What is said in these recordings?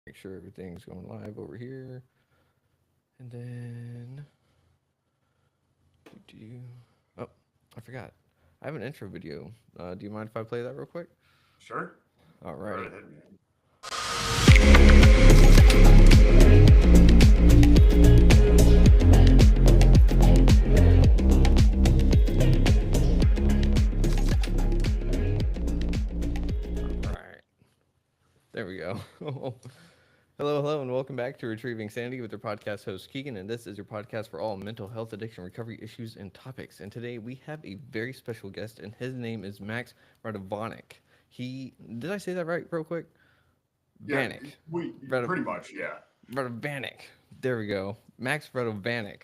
Make sure everything's going live over here. And then, oh, I forgot. I have an intro video. Do you mind if I play that real quick? Sure. All Go right right. ahead, man. All right. There we go. Hello, hello, and welcome back to Retrieving Sanity with your podcast host Keegan, and this is your podcast for all mental health, addiction, recovery issues, and topics. And today we have a very special guest, and his name is Max Radovanic. He did I say that right, real quick? Yeah, Vanek. we pretty much, yeah. Radovanic. There we go. Max Radovanic.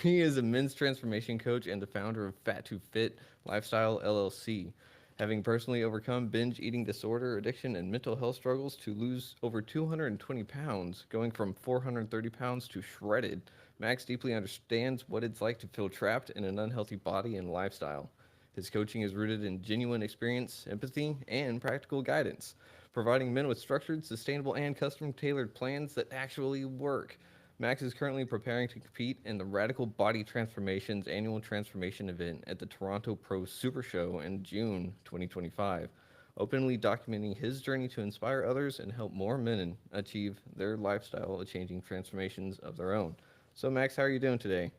He is a men's transformation coach and the founder of Fat2Fit Lifestyle LLC. Having personally overcome binge eating disorder, addiction, and mental health struggles to lose over 220 pounds, going from 430 pounds to shredded, Max deeply understands what it's like to feel trapped in an unhealthy body and lifestyle. His coaching is rooted in genuine experience, empathy, and practical guidance, providing men with structured, sustainable, and custom tailored plans that actually work. Max is currently preparing to compete in the Radical Body Transformations annual transformation event at the Toronto Pro Supershow in June 2025, openly documenting his journey to inspire others and help more men achieve their lifestyle changing transformations of their own. So, Max, how are you doing today?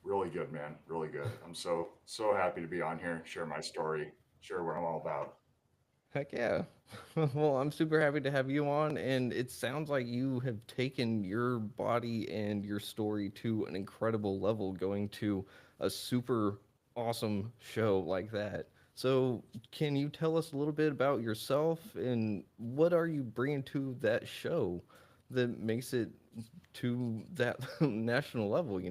Really good, man. Really good. I'm so happy to be on here, share my story, share what I'm all about. Heck yeah. Well, I'm super happy to have you on, and it sounds like you have taken your body and your story to an incredible level going to a super awesome show like that. So, can you tell us a little bit about yourself and what are you bringing to that show that makes it to that national level?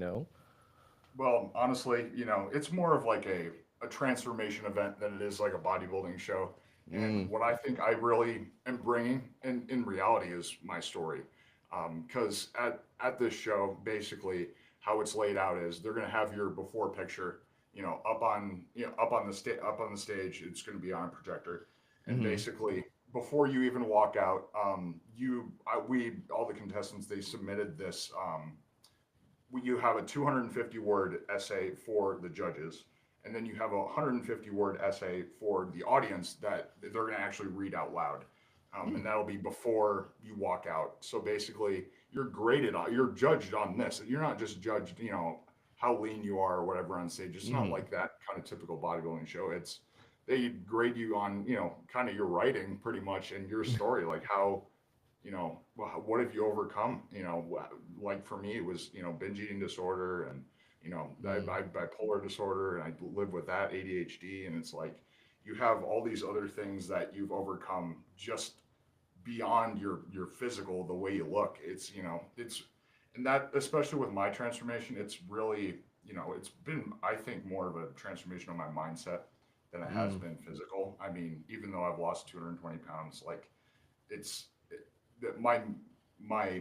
Well, honestly, it's more of like a transformation event than it is like a bodybuilding show. And Mm, what I think I really am bringing in reality is my story. Because at this show, basically, how it's laid out is they're going to have your before picture, up on the stage. It's going to be on a projector, and mm, basically, before you even walk out, we all the contestants they submitted this. You have a 250 word essay for the judges, and then you have a 150 word essay for the audience that they're going to actually read out loud. mm, And that'll be before you walk out. So basically, you're judged on this. You're not just judged, how lean you are or whatever on stage. It's not mm, like that kind of typical bodybuilding show. They grade you on, kind of your writing pretty much and your story, like how what have you overcome? Like for me, it was, binge eating disorder and, mm, I bipolar disorder and I live with that ADHD. And it's like, you have all these other things that you've overcome just beyond your physical, the way you look. And that, especially with my transformation, it's really, it's been, I think, more of a transformation of my mindset than it has mm. been physical. I mean, even though I've lost 220 pounds, like, it's that my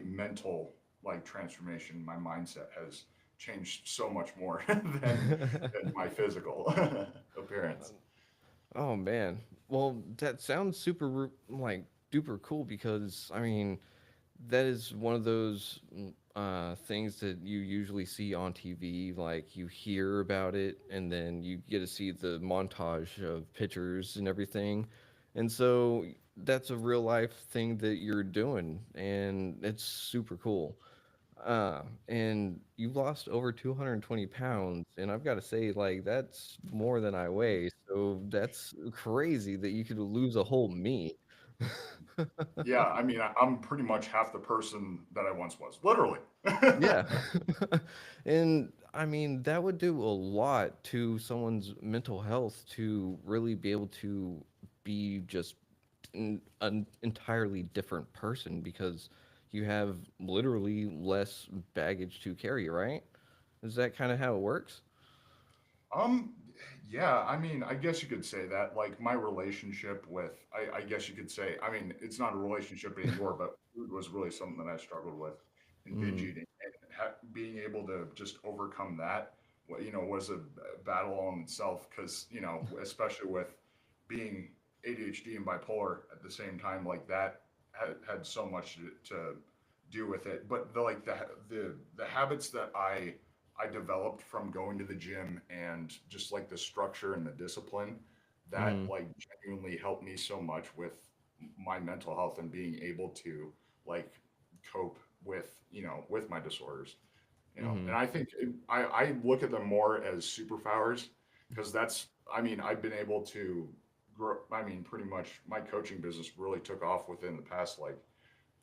mental like transformation, my mindset has changed so much more than my physical appearance. Oh man. Well, that sounds like duper cool because I mean, that is one of those things that you usually see on TV. Like you hear about it, and then you get to see the montage of pictures and everything, and so that's a real life thing that you're doing, and it's super cool. And you lost over 220 pounds, and I've got to say, like, that's more than I weigh. So that's crazy that you could lose a whole me. Yeah, I mean, I'm pretty much half the person that I once was, literally. Yeah. And I mean, that would do a lot to someone's mental health to really be able to be just an entirely different person because you have literally less baggage to carry, right? Is that kind of how it works? um, yeah, I mean, I guess you could say that. Like my relationship with, I guess you could say, I mean, it's not a relationship anymore, but food was really something that I struggled with in binge Mm, eating, and being able to just overcome that, was a battle on itself. Because especially with being ADHD and bipolar at the same time, like that had so much to do with it. But the habits that I developed from going to the gym and just like the structure and the discipline that Mm-hmm. like genuinely helped me so much with my mental health and being able to like cope with with my disorders. Mm-hmm. And I think I look at them more as superpowers because that's, I mean, I've been able to grow. I mean, pretty much my coaching business really took off within the past like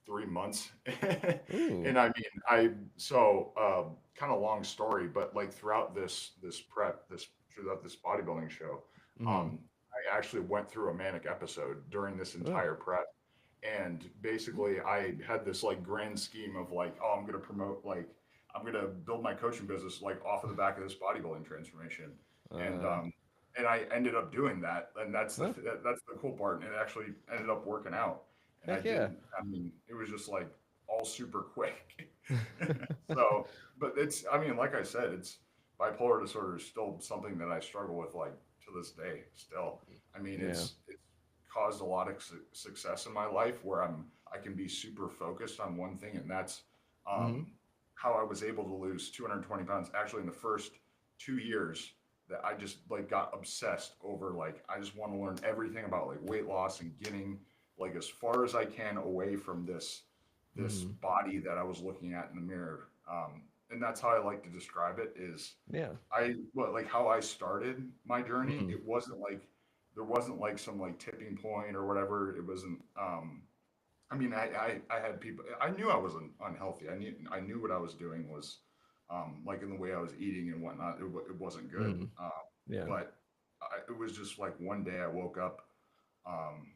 3 months. Ooh. And I mean, I, so, kind of long story, but like throughout this prep, throughout this bodybuilding show, Mm-hmm. I actually went through a manic episode during this Oh. entire prep. And basically, I had this like grand scheme of like, oh, I'm going to promote, like, I'm going to build my coaching business like off of the back of this bodybuilding transformation. And, Uh. and I ended up doing that. And Huh? that's the cool part. And it actually ended up working out. And I Heck yeah. didn't, I mean, it was just like all super quick. So, but it's, I mean, like I said, it's bipolar disorder is still something that I struggle with like to this day still. I mean, Yeah. it's caused a lot of success in my life where I can be super focused on one thing, and that's Mm-hmm. um, how I was able to lose 220 pounds actually in the first 2 years. That I just like got obsessed over, like I just want to learn everything about like weight loss and getting like as far as I can away from this Mm-hmm. body that I was looking at in the mirror. And that's how I like to describe it is Yeah. like how I started my journey. Mm-hmm. It wasn't like there wasn't like some like tipping point or whatever. It wasn't. I mean, I had people. I knew I was unhealthy. I knew what I was doing was, like in the way I was eating and whatnot. It wasn't good. Mm-hmm. Yeah. But it was just like one day I woke up, um,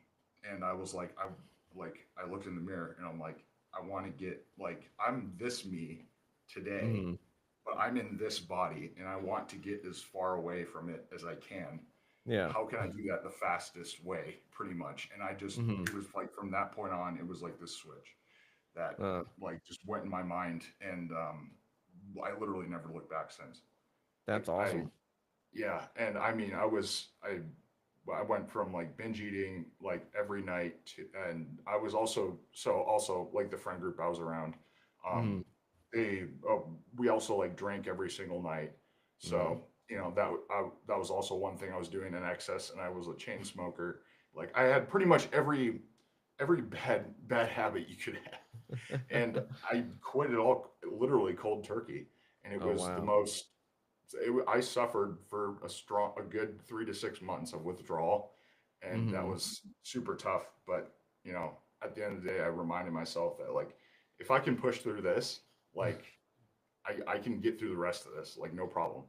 and I was like I looked in the mirror and I'm like, I want to get like I'm this me today, Mm-hmm. but I'm in this body and I want to get as far away from it as I can. Yeah. How can I do that the fastest way, pretty much? And I just, Mm-hmm. it was like from that point on, it was like this switch that Uh. like just went in my mind. And I literally never looked back since. That's Like, awesome. yeah. And I mean, I went from like binge eating like every night to, and I was also like the friend group I was around. Mm-hmm. Um, they we also like drank every single night. Mm. So that was also one thing I was doing in excess, and I was a chain smoker. Like I had pretty much every bad habit you could have, and I quit it all literally cold turkey, and it Oh was the wow. most. I suffered for a good 3 to 6 months of withdrawal, and that Mm-hmm. was super tough. But at the end of the day, I reminded myself that like if I can push through this, like I can get through the rest of this, like no problem.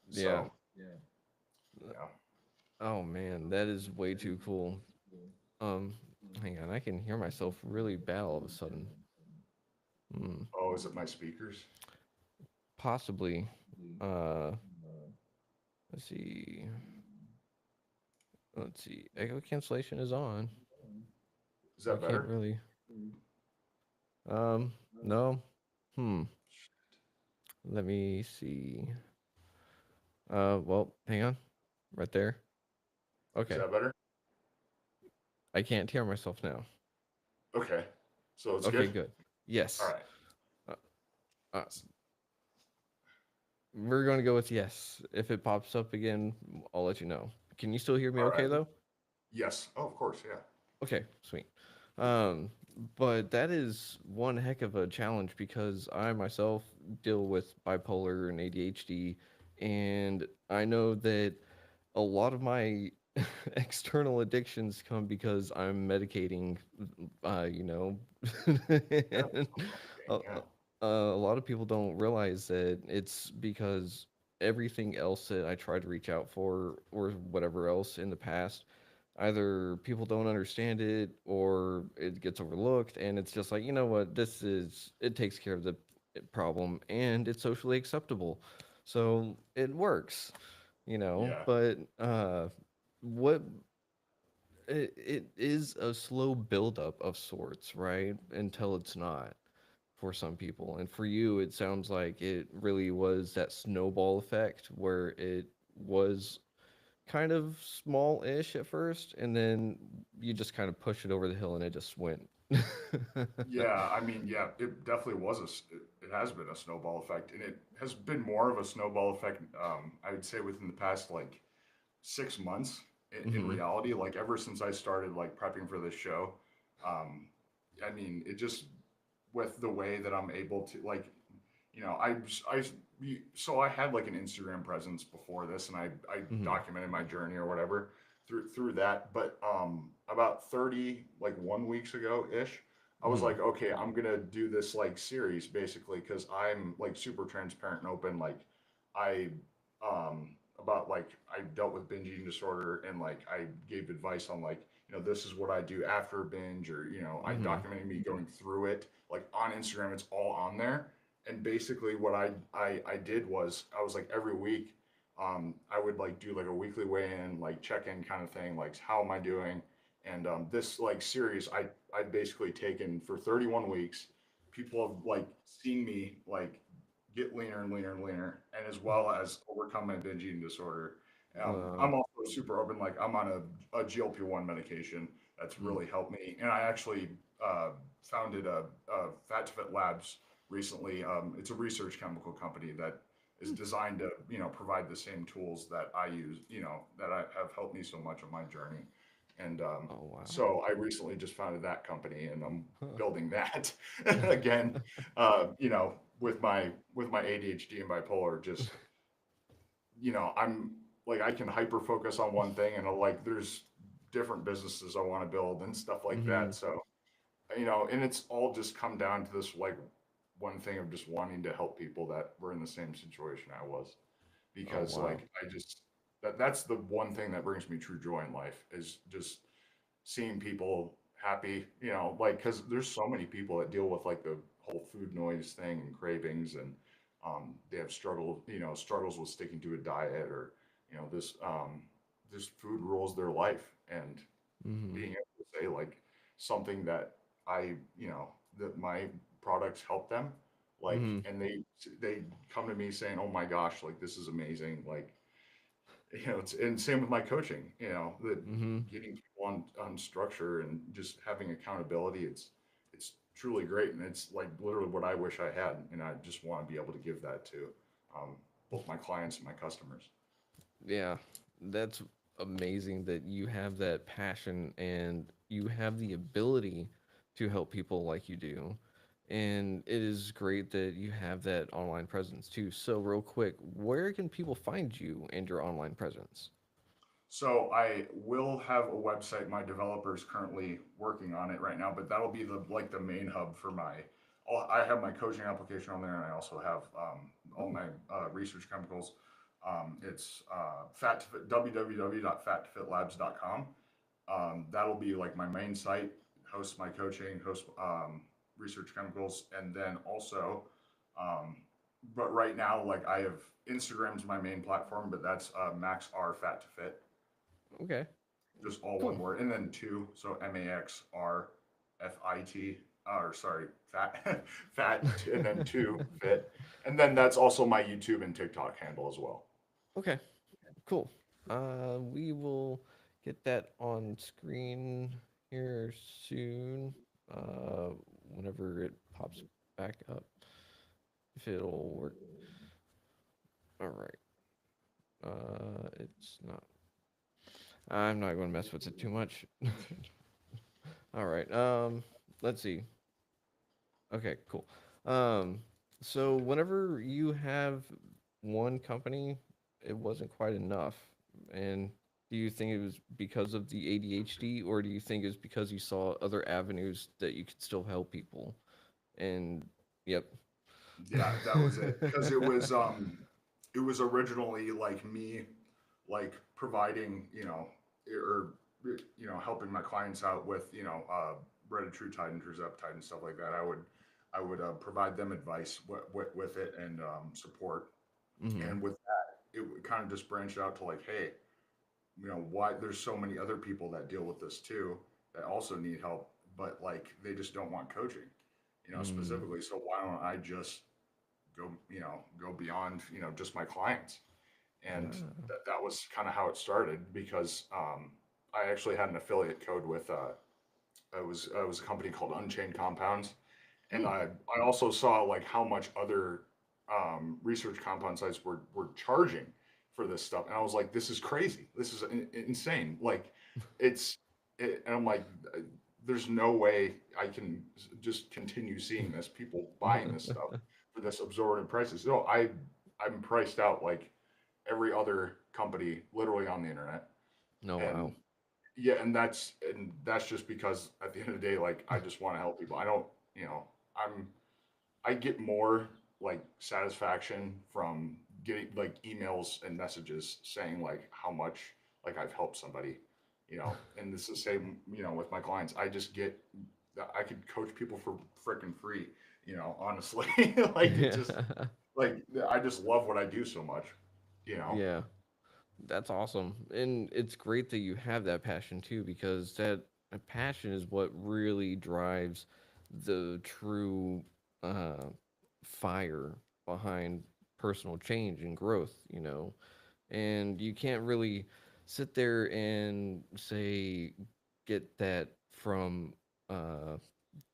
Yeah. So yeah, Oh man, that is way too cool. Um, Hang on, I can hear myself really bad all of a sudden. Hmm. oh, is it my speakers? Possibly. Uh, let's see. Let's see. Echo cancellation is on. Is I that can't better? really. Um, no. Hmm. Let me see. Well, hang on. Right there. Is Okay. that better? I can't hear myself now. Okay, so it's Okay, good. good. All Yes. right, Uh, uh, we're going to go with yes. If it pops up again, I'll let you know. Can you still hear me all okay right. though? Yes. Oh, of course. Yeah. Okay, sweet. Um, but that is one heck of a challenge because I myself deal with bipolar and ADHD, and I know that a lot of my external addictions come because I'm medicating, you know, Yeah. and Self-medicating. a, Yeah. a lot of people don't realize that it's because everything else that I try to reach out for or whatever else in the past, either people don't understand it or it gets overlooked, and it's just like, you know what, it takes care of the problem and it's socially acceptable. So it works, Yeah. but what it is a slow buildup of sorts, right? Until it's not for some people. And for you, it sounds like it really was that snowball effect where it was kind of small-ish at first, and then you just kind of push it over the hill and it just went. Yeah, I mean, yeah, it definitely was it has been a snowball effect, and it has been more of a snowball effect. I would say within the past like 6 months. In Hmm. reality, like ever since I started like prepping for this show, um, I mean, it just with the way that I'm able to like, I so I had like an Instagram presence before this, and I Hmm. documented my journey or whatever through that. But about 31 weeks ago ish, I was Hmm. like, okay, I'm gonna do this like series basically because I'm like super transparent and open. Like I about like I dealt with binge eating disorder and like I gave advice on like this is what I do after a binge or I Hmm. documented me going through it like on Instagram. It's all on there. And basically what I did was I was like every week I would like do like a weekly weigh-in like check-in kind of thing like how am I doing. And this like series I basically taken for 31 weeks. People have like seen me like get leaner and leaner and leaner, and as well as overcome my binge eating disorder. Uh, I'm also super open. Like I'm on a GLP-1 medication that's mm, really helped me, and I actually founded a Fat2Fit Labs recently. It's a research chemical company that is designed to provide the same tools that I use. That I have helped me so much on my journey, and oh wow. so I recently just founded that company, and I'm building that again. With my ADHD and bipolar, just I'm like I can hyper focus on one thing, and like there's different businesses I want to build and stuff like Hmm. that. So and it's all just come down to this like one thing of just wanting to help people that were in the same situation I was, Oh because wow. like I just that's the one thing that brings me true joy in life is just seeing people happy, like because there's so many people that deal with like the whole food noise thing and cravings, and they have struggles with sticking to a diet, or this food rules their life, and Hmm. being able to say like something that I that my products help them, like, Hmm. and they come to me saying, oh my gosh, like this is amazing, like and same with my coaching, that Hmm. getting people on structure and just having accountability. It's truly great, and it's like literally what I wish I had, and I just want to be able to give that to um, both my clients and my customers. Yeah, that's amazing that you have that passion and you have the ability to help people like you do. And it is great that you have that online presence too. So, real quick, where can people find you and your online presence? So I will have a website. My developer is currently working on it right now, but that'll be the main hub for my. I have my coaching application on there, and I also have all Oh, my research chemicals. It's fat www.fat2fitlabs.com. That'll be like my main site. Host my coaching, host research chemicals, and then also, um, but right now, like I have Instagram's my main platform, but that's Max R Fat to Fit, okay, just all one cool. word, and then two, so MAXRFIT, or sorry, fat, fat, and then two fit, and then that's also my YouTube and TikTok handle as well. Okay, cool. We will get that on screen here soon. Uh, Whenever it pops back up, if it'll work. All right. It's not. I'm not going to mess with it too much. All right. Let's see. Okay, cool. Um, so whenever you have one company, it wasn't quite enough. And do you think it was because of the ADHD, or do you think it's because you saw other avenues that you could still help people? And yep. Yeah, that was it. Because it was originally like me, like providing, or helping my clients out with, retatrutide and tirzepatide and stuff like that. I would provide them advice with it and support. Hmm. And with that, it kind of just branched out to like, hey, why there's so many other people that deal with this too that also need help, but like they just don't want coaching, Mm. specifically. So why don't I just go beyond, just my clients. And Ah. that was kind of how it started because I actually had an affiliate code with it was a company called Unchained Compounds, and Hmm. I also saw like how much other research compound sites were charging for this stuff, and I was like, this is crazy, this is insane. Like, it's and I'm like, there's no way I can just continue seeing this people buying this stuff for this absorbent prices. So I'm priced out like every other company literally on the internet, No, wow. and yeah, and that's just because at the end of the day, like I just want to help people. I don't, you know, I'm I get more like satisfaction from getting like emails and messages saying like how much like I've helped somebody, and this is the same, with my clients. I could coach people for freaking free, honestly. Like it just like I just love what I do so much, you know. Yeah, that's awesome. And it's great that you have that passion too, because that passion is what really drives the true uh, fire behind personal change and growth, And you can't really sit there and say, get that from uh,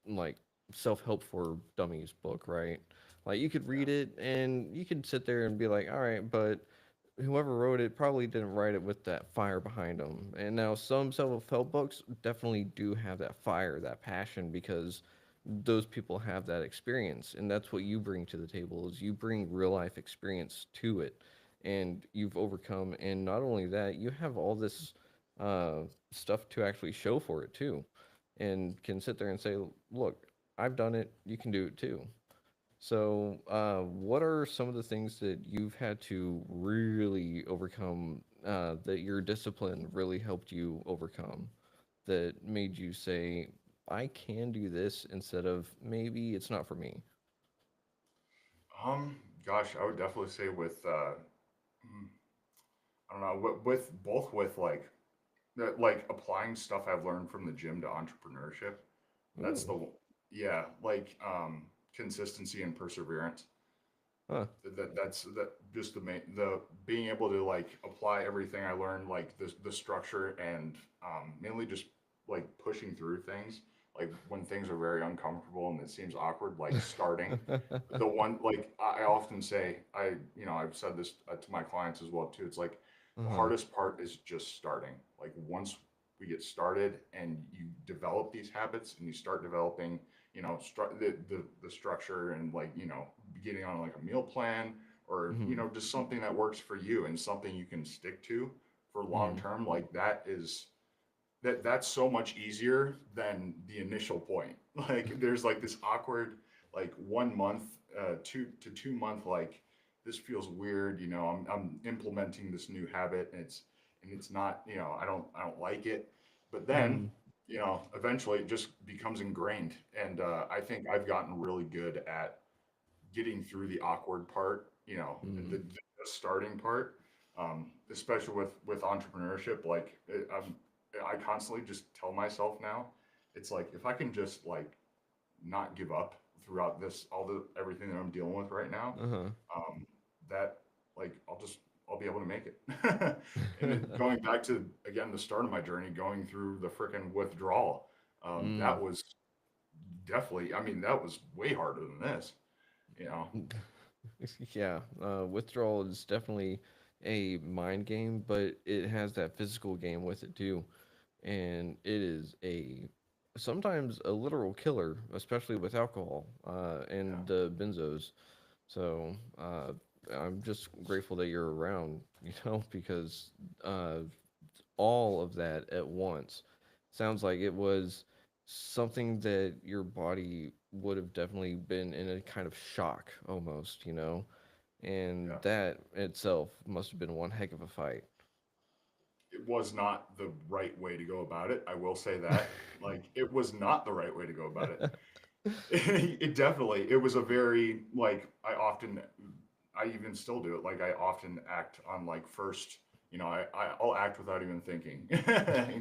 like self help for dummies book, right? Like you could Yeah. read it and you could sit there and be like, all right, but whoever wrote it probably didn't write it with that fire behind them. And now some self help books definitely do have that fire, that passion, because those people have that experience, and that's what you bring to the table. Is you bring real life experience to it, and you've overcome. And not only that, you have all this uh, stuff to actually show for it too, and can sit there and say, "Look, I've done it. You can do it too." So, what are some of the things that you've had to really overcome, that your discipline really helped you overcome, that made you say, I can do this instead of maybe it's not for me? Gosh, I would definitely say with mm, I don't know, with like applying stuff I've learned from the gym to entrepreneurship. That's Ooh, yeah, like consistency and perseverance. huh. That just the being able to like apply everything I learned, like the structure, and mainly just like pushing through things, like when things are very uncomfortable and it seems awkward, like starting. The one, like I often say, I've said this to my clients as well too. It's like the Uh-huh. hardest part is just starting. Like once we get started and you develop these habits and you start developing, the structure, and like, getting on like a meal plan, or Mm-hmm. just something that works for you and something you can stick to for long Mm-hmm. term, like that's so much easier than the initial point. Like there's like this awkward like 1 month, 2 month, like this feels weird, I'm implementing this new habit, and it's not, I don't like it. But then, Mm-hmm. eventually it just becomes ingrained, and I think I've gotten really good at getting through the awkward part, the starting part, especially with entrepreneurship. Like I constantly just tell myself now, it's like if I can just like not give up throughout this, all the everything that I'm dealing with right now, Uh-huh. um, that like I'll be able to make it. And going back to again the start of my journey, going through the freaking withdrawal, Mm. that was definitely. I mean, that was way harder than this. You know. Yeah, withdrawal is definitely a mind game, but it has that physical game with it too. And it is a sometimes a literal killer, especially with alcohol Yeah. and the benzos. So I'm just grateful that you're around, because uh, all of that at once sounds like it was something that your body would have definitely been in a kind of shock almost. And Yeah. that itself must have been one heck of a fight. It was not the right way to go about it. I will say that. Like, it was not the right way to go about it. It definitely, it was a very, like, I even still do it. Like, I often act on, like, first, I'll act without even thinking,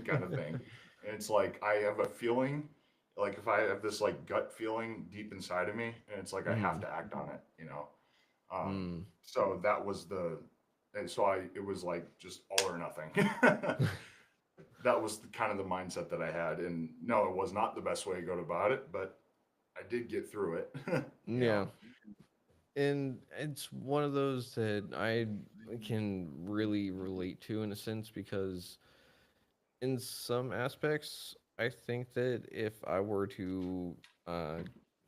kind of thing. And it's like, I have a feeling, like, if I have this, like, gut feeling deep inside of me, and it's like, I have Mm, to act on it. mm. So that was and so it was like just all or nothing. that was kind of the mindset that I had. And no, it was not the best way to go about it, but I did get through it. you know. Yeah. And it's one of those that I can really relate to in a sense because in some aspects, I think that if I were to uh,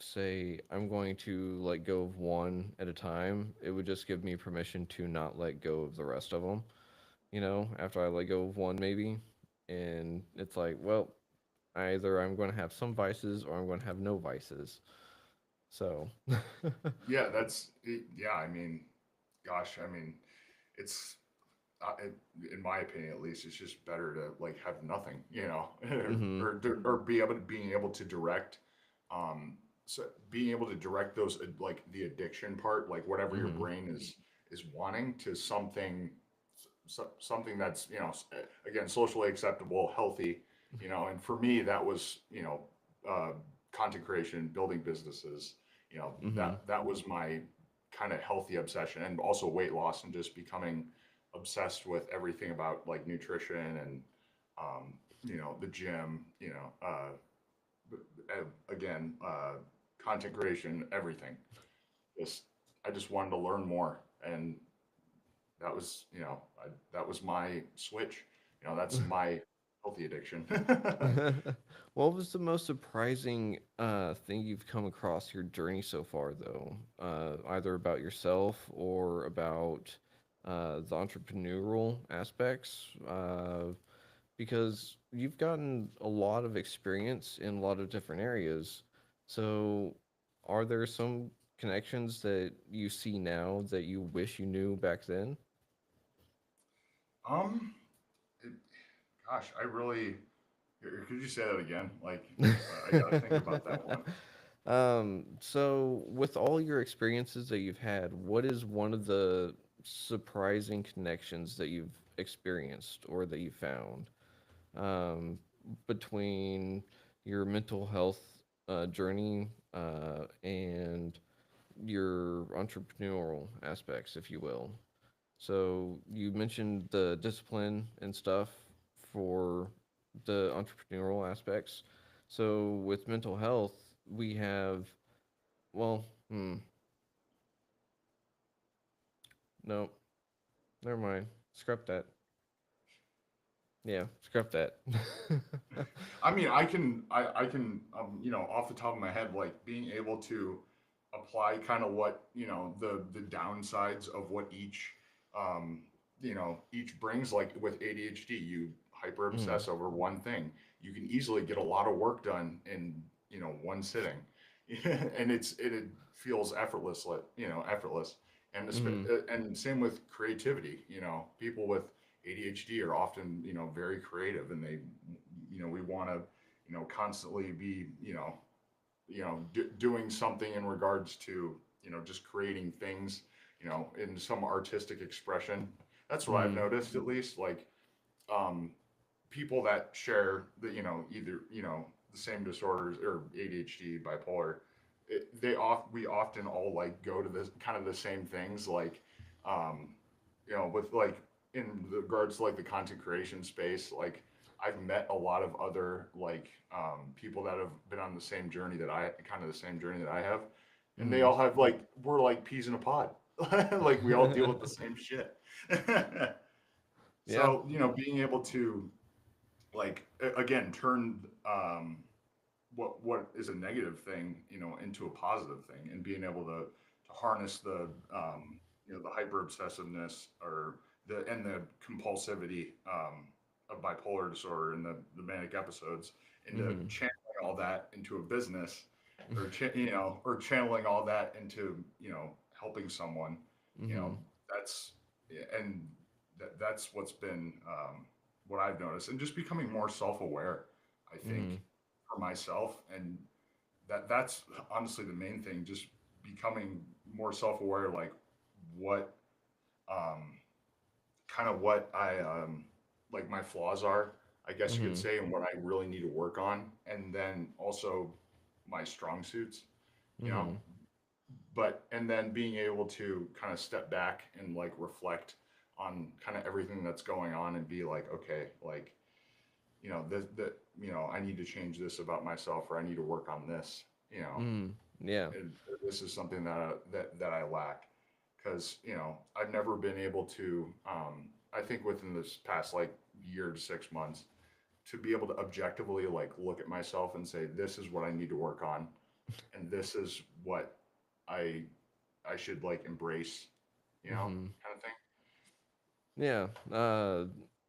say I'm going to let go of one at a time, it would just give me permission to not let go of the rest of them. You know, after I let go of one, maybe, and it's like, well, either I'm going to have some vices or I'm going to have no vices. So, Yeah, yeah, I mean, gosh, I mean, it's, in my opinion at least, it's just better to like have nothing, mm-hmm, or being able to direct, um, so being able to direct those, like the addiction part, like whatever your mm-hmm, brain is wanting to something, something that's again socially acceptable, healthy, and for me that was uh, content creation, building businesses, mm-hmm, that was my kind of healthy obsession, and also weight loss and just becoming obsessed with everything about like nutrition and the gym, again, content creation, everything. Just I just wanted to learn more, and that was that was my switch. That's my healthy addiction. What was the most surprising thing you've come across your journey so far, though? Either about yourself or about the entrepreneurial aspects? Because you've gotten a lot of experience in a lot of different areas. So, are there some connections that you see now that you wish you knew back then? um, it, Gosh, I really could you say that again? Like, I got to think about that one. So with all your experiences that you've had, what is one of the surprising connections that you've experienced or that you found um, between your mental health journey and your entrepreneurial aspects, if you will? So you mentioned the discipline and stuff for the entrepreneurial aspects. So with mental health, we have well, no, never mind. Scrap that. Yeah, scrap that. I mean, I can, off the top of my head, like being able to apply kind of what, the downsides of what um, each brings. Like with ADHD, you hyper mm, obsess over one thing. You can easily get a lot of work done in, one sitting, and it feels effortless, like, effortless. And mm, and same with creativity. People with ADHD are often, very creative, and we want to, constantly be, doing something in regards to, just creating things, in some artistic expression. That's what I've mm, noticed, at least. Like, um, people that share the, either, the same disorders or ADHD, bipolar, we often all like go to this kind of the same things, like, um, with like in regards to like the content creation space, like I've met a lot of other like people that have been on the same journey that kind of the same journey that I have, and they mm. all have like we're like peas in a pod, like we all deal with the same shit. Yeah. So being able to like again turn what is a negative thing into a positive thing, and being able to harness the the hyper obsessiveness, or the compulsivity, of bipolar disorder, and the manic episodes, into Mm, channeling all that into a business, or or channeling all that into helping someone. you know mm, that's and that's what's been, what I've noticed, and just becoming more self-aware, I mm, think, for myself. And that's honestly the main thing, just becoming more self-aware, like what, um, kind of what I, like my flaws are, I guess you could mm, say, and what I really need to work on, and then also my strong suits, you know, mm, but and then being able to kind of step back and like reflect on kind of everything that's going on, and be like, okay, like, that I need to change this about myself, or I need to work on this. Mm. Yeah. And this is something that I lack, because I've never been able to. I think within this past like year to 6 months, to be able to objectively like look at myself and say, this is what I need to work on, and this is what I I should like embrace, Mm-hmm. kind of thing. Yeah.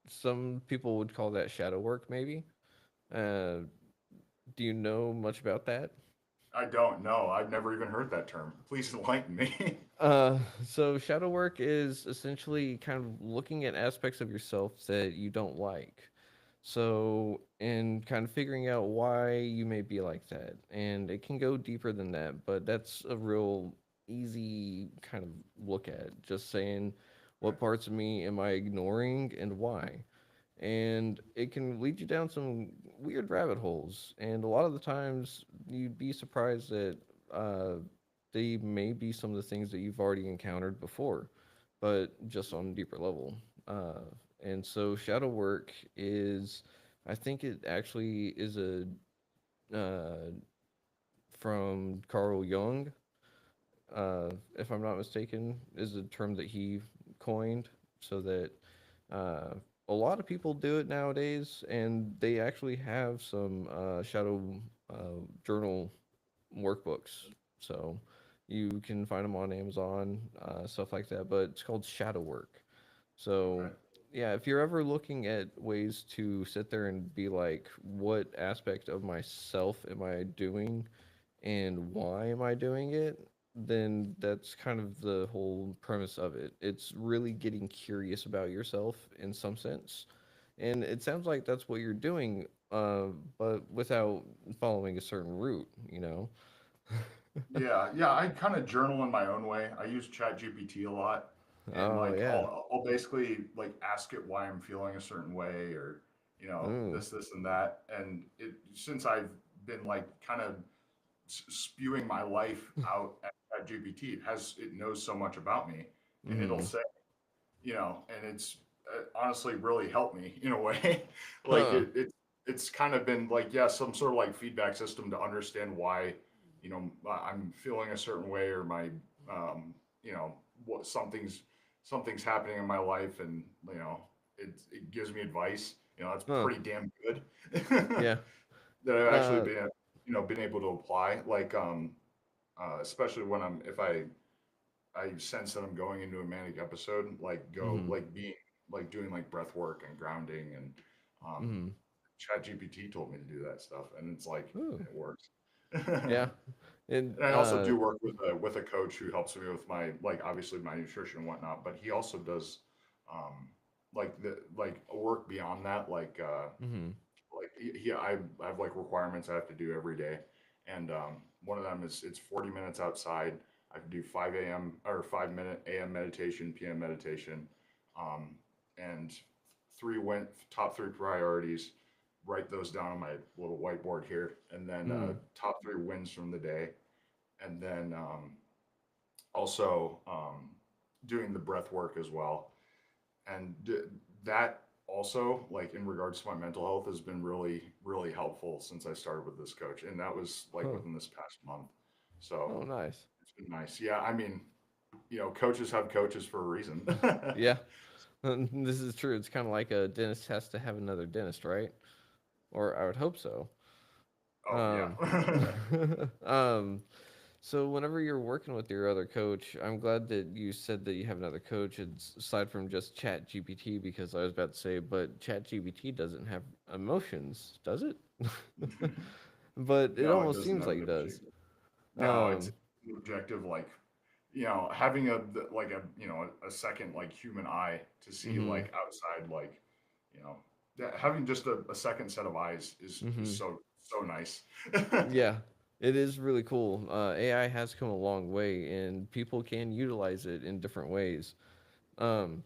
Some people would call that shadow work, maybe. Uh, do you know much about that? I don't know. I've never even heard that term. Please enlighten me. So shadow work is essentially kind of looking at aspects of yourself that you don't like. So, and kind of figuring out why you may be like that. And it can go deeper than that, but that's a real easy kind of look at. Just saying, what parts of me am I ignoring and why? And it can lead you down some weird rabbit holes. And a lot of the times, you'd be surprised that uh, they may be some of the things that you've already encountered before, but just on a deeper level. Uh, and so, shadow work is, I think it actually is a uh, from Carl Jung, if I'm not mistaken, is a term that he coined so that uh, a lot of people do it nowadays, and they actually have some shadow journal workbooks. So you can find them on Amazon, stuff like that. But it's called shadow work. So Okay. yeah, if you're ever looking at ways to sit there and be like, what aspect of myself am I doing and why am I doing it? Then that's kind of the whole premise of it. It's really getting curious about yourself in some sense. And it sounds like that's what you're doing, but without following a certain route, you know? Yeah, yeah. I kind of journal in my own way. I use ChatGPT a lot, and Oh, like yeah. I'll basically like ask it why I'm feeling a certain way, or Ooh. this and that. And it since I've been like kind of spewing my life out at ChatGPT, it knows so much about me, and it'll Mm-hmm. say, and it's honestly really helped me in a way. Like Huh. it's kind of been like, yeah, some sort of like feedback system to understand why I'm feeling a certain way, or my um, what something's happening in my life, and it gives me advice. That's Huh. pretty damn good. Yeah. That I've actually Uh, been able to apply, like especially when if I sense that I'm going into a manic episode, like go mm-hmm. like being like doing like breath work and grounding, and um, Mm-hmm. ChatGPT told me to do that stuff, and it's like Ooh. it works. Yeah. And And, I also do work with a coach who helps me with my like obviously my nutrition and whatnot, but he also does like work beyond that, mm-hmm. like I have like requirements I have to do every day, and one of them is it's 40 minutes outside. I can do 5 a.m. or 5 minute a.m. meditation, p.m. meditation, um, and top three priorities. Write those down on my little whiteboard here, and then Mm-hmm. top three wins from the day, and then also doing the breath work as well, and that also like in regards to my mental health has been really helpful since I started with this coach, and that was like Huh. within this past month. So Oh, nice. it's been nice. Yeah, I mean, coaches have coaches for a reason. Yeah. This is true. It's kind of like a dentist has to have another dentist, right? Or I would hope so. Oh Um, yeah. um, so whenever you're working with your other coach, I'm glad that you said that you have another coach aside from just Chat GPT, because I was about to say, but Chat GPT doesn't have emotions, does it? But it No, it almost doesn't seems have like an it does. objective. No, it's Um, an objective, like having like a second like human eye to see mm-hmm, like outside, like you know having just a second set of eyes is mm-hmm. so nice. Yeah, it is really cool. AI has come a long way, and people can utilize it in different ways. Um,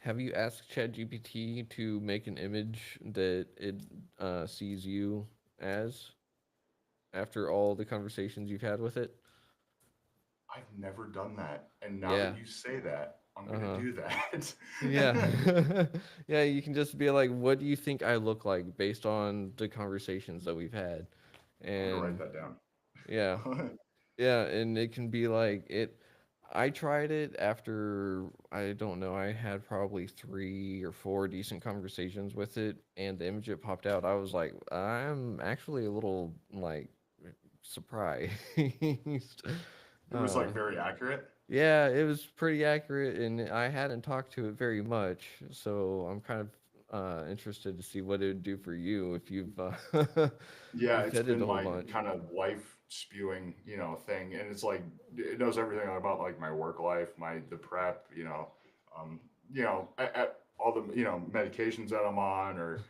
have you asked ChatGPT to make an image that it sees you as after all the conversations you've had with it? I've never done that, and now that Yeah. you say that, I'm gonna Uh-huh. do that. Yeah. Yeah, you can just be like, what do you think I look like based on the conversations that we've had? I'm gonna write And that down. yeah. Yeah, and it can be like it I tried it after I don't know, I had probably 3 or 4 decent conversations with it and the image it popped out, I was like, I'm actually a little like surprised. It was Uh like very accurate. yeah, it was pretty accurate, and I hadn't talked to it very much, so I'm kind of interested to see what it would do for you if you've Yeah, you it's fed it been a whole my bunch. kind of life spewing, thing, and it's like it knows everything about like my work life, my the prep, um, all the medications that I'm on, or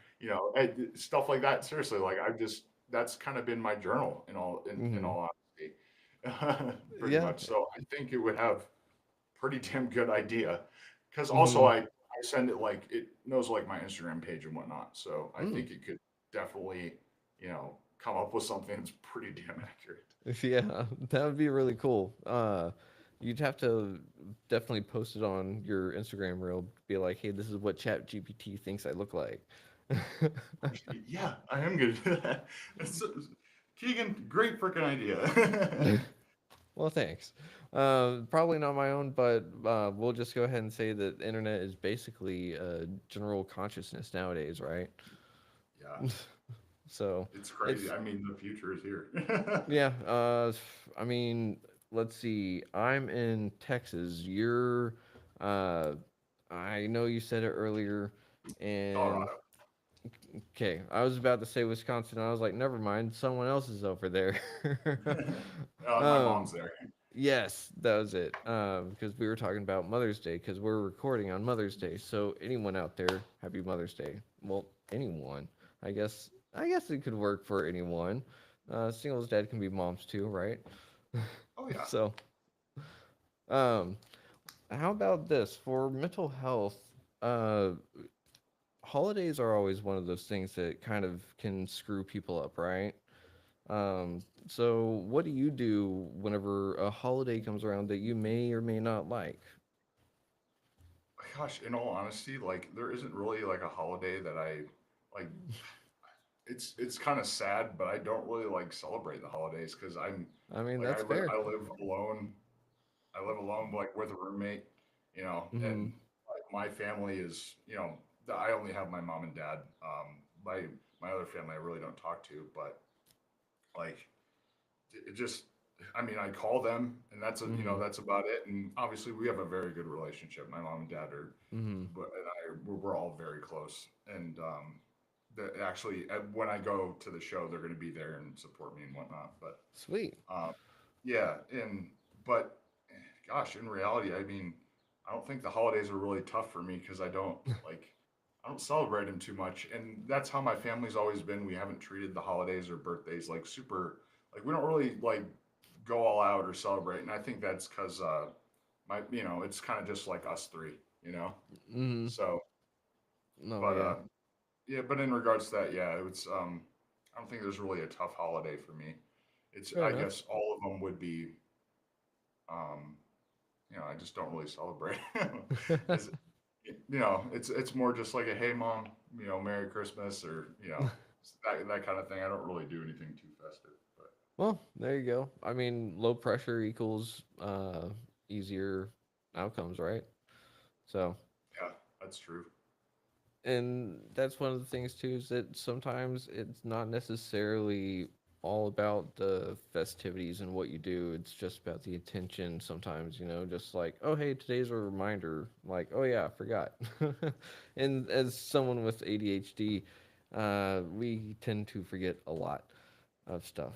stuff like that. Seriously, like I just that's kind of been my journal in Hmm. all honesty, pretty Yeah. much. So I think it would have pretty damn good idea, because also Hmm. I send it like it knows like my Instagram page and whatnot. So I Mm. think it could definitely come up with something that's pretty damn accurate. Yeah, that would be really cool. You'd have to definitely post it on your Instagram reel. Be like, hey, this is what Chat GPT thinks I look like. Actually, yeah, I am gonna do that. It's, Keegan, great freaking idea. Well, thanks. Probably not my own, but we'll just go ahead and say that the internet is basically general consciousness nowadays, right? Yeah, So it's crazy. it's I mean, the future is here. yeah. I mean, let's see. I'm in Texas. You're. Uh, I know you said it earlier, and Colorado. okay, I was about to say Wisconsin. I was like, never mind. Someone else is over there. My um, mom's there. Yes, that was it. Because we were talking about Mother's Day, because we're recording on Mother's Day. So anyone out there, happy Mother's Day. Well, anyone. I guess. I guess it could work for anyone. Singles dad can be moms too, right? Oh yeah. So, um, how about this for mental health? Uh, Holidays are always one of those things that kind of can screw people up, right? So what do you do whenever a holiday comes around that you may or may not like? Gosh, in all honesty, like there isn't really like a holiday that I like. It's kind of sad, but I don't really like celebrate the holidays because I'm I mean, like that's fair. I live alone. I live alone, like with a roommate, Mm-hmm. and like, my family is, I only have my mom and dad. My other family I really don't talk to, but like it just, I mean, I call them, and Mm-hmm. that's about it. And obviously, we have a very good relationship. My mom and dad are, Mm-hmm. but and we're all very close. And actually, when I go to the show, they're going to be there and support me and whatnot. But Sweet. um, yeah, but gosh, in reality, I mean, I don't think the holidays are really tough for me because I don't celebrate them too much, and that's how my family's always been. We haven't treated the holidays or birthdays like super, like we don't really like go all out or celebrate, and I think that's because it's kind of just like us three, you know. Mm-hmm. So, No, but yeah. yeah, but in regards to that, yeah, it's I don't think there's really a tough holiday for me. It's Fair I enough. guess all of them would be um I just don't really celebrate. Is it's more just like a hey mom, Merry Christmas, or that kind of thing. I don't really do anything too festive, but Well, there you go. I mean, low pressure equals easier outcomes, right? So, yeah, that's true. and that's one of the things too is that sometimes it's not necessarily all about the festivities and what you do. It's just about the intention sometimes, just like, oh, hey, today's a reminder. Like, oh, yeah, I forgot. And as someone with ADHD, we tend to forget a lot of stuff.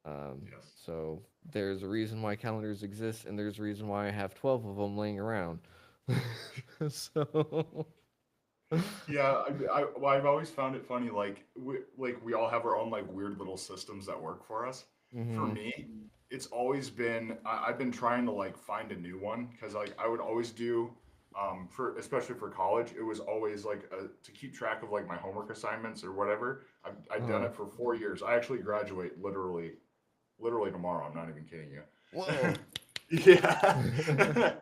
Yes. So there's a reason why calendars exist, and there's a reason why I have 12 of them laying around. So, Yeah, well, I've always found it funny. Like we all have our own like weird little systems that work for us. For hmm. me, it's always been I've been trying to like find a new one because like I would always do for especially for college, it was always like to keep track of like my homework assignments or whatever. I've done Uh-huh. it for 4 years. I actually graduate literally tomorrow. I'm not even kidding you. Whoa. Yeah.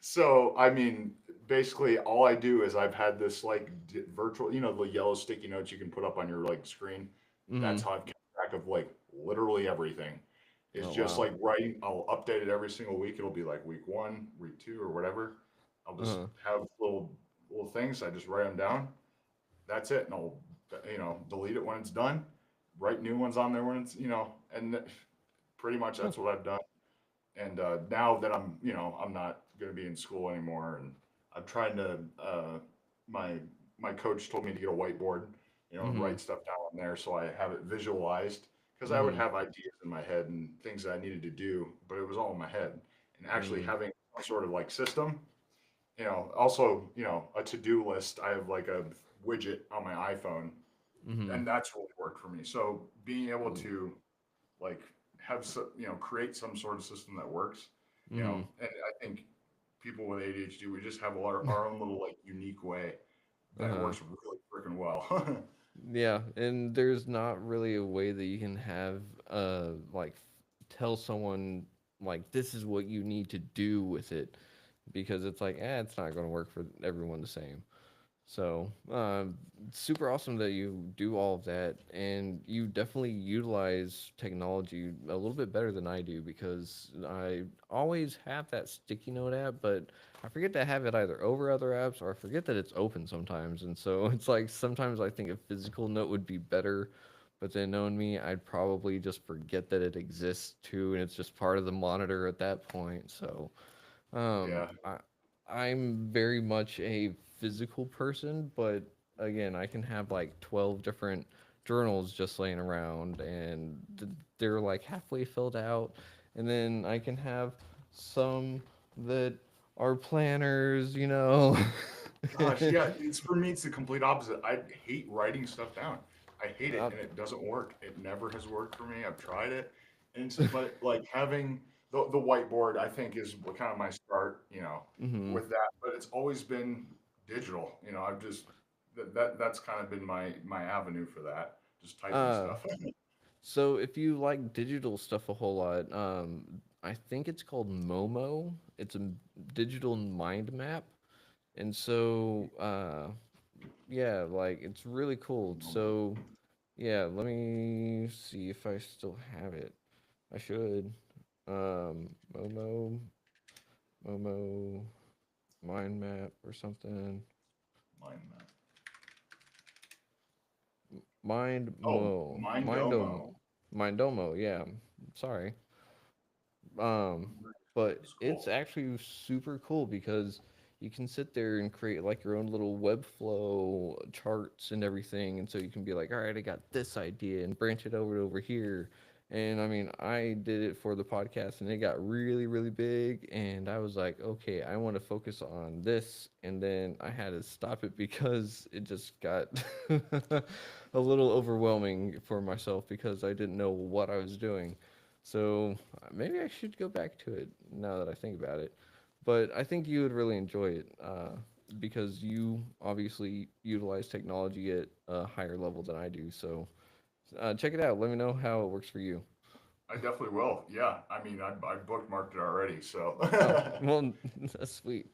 So, I mean, basically, all I do is I've had this like virtual, the yellow sticky notes you can put up on your like screen. That's Mm-hmm. how I've kept track of like literally everything. It's Oh just wow. like writing. I'll update it every single week. It'll be like week one, week two, or whatever. I'll just Uh-huh. have little things. I just write them down. That's it, and I'll delete it when it's done. Write new ones on there when it's and pretty much Huh. that's what I've done. And now that I'm not going to be in school anymore, and I'm trying to. My my coach told me to get a whiteboard, and Mm-hmm. write stuff down on there so I have it visualized. Because I would Mm-hmm. have ideas in my head and things that I needed to do, but it was all in my head. And actually Mm-hmm. having some sort of like system, also a to-do list. I have like a widget on my iPhone, Mm-hmm. and that's really worked for me. So being able to like have create some sort of system that works, Mm-hmm. and I think people with ADHD, we just have our own little like unique way that Uh-huh. works really freaking well. Yeah, and there's not really a way that you can have like tell someone like this is what you need to do with it because it's like it's not going to work for everyone the same. So, super awesome that you do all of that, and you definitely utilize technology a little bit better than I do because I always have that sticky note app, but I forget to have it either over other apps or I forget that it's open sometimes. And so it's like sometimes I think a physical note would be better, but then knowing me, I'd probably just forget that it exists too, and it's just part of the monitor at that point. So, um, Yeah. I, I'm very much a physical person, but again, I can have like 12 different journals just laying around and they're like halfway filled out. And then I can have some that are planners, you know. Gosh, yeah, it's for me. It's the complete opposite. I hate writing stuff down. I hate it, uh, and it doesn't work. It never has worked for me. I've tried it, and but like having the whiteboard, I think is what kind of my start, mhm. with that. But it's always been digital. I've just that's kind of been my avenue for that. Just typing uh, stuff. so if you like digital stuff a whole lot, I think it's called Momo. It's a digital mind map. And so, yeah, like it's really cool. So, yeah, let me see if I still have it. I should. Momo, Momo, mind map or something. Mind map. Oh, Mindomo, Mindomo. Mindomo. Yeah, sorry. Um, but That's it's cool. actually super cool because you can sit there and create like your own little web flow charts and everything. And so you can be like, all right, I got this idea and branch it over here. And I mean, I did it for the podcast and it got really, really big. And I was like, okay, I want to focus on this. And then I had to stop it because it just got a little overwhelming for myself because I didn't know what I was doing. So maybe I should go back to it now that I think about it. But I think you would really enjoy it because you obviously utilize technology at a higher level than I do. So check it out. Let me know how it works for you. I definitely will. Yeah, I mean, I bookmarked it already. So, Oh, well, that's sweet.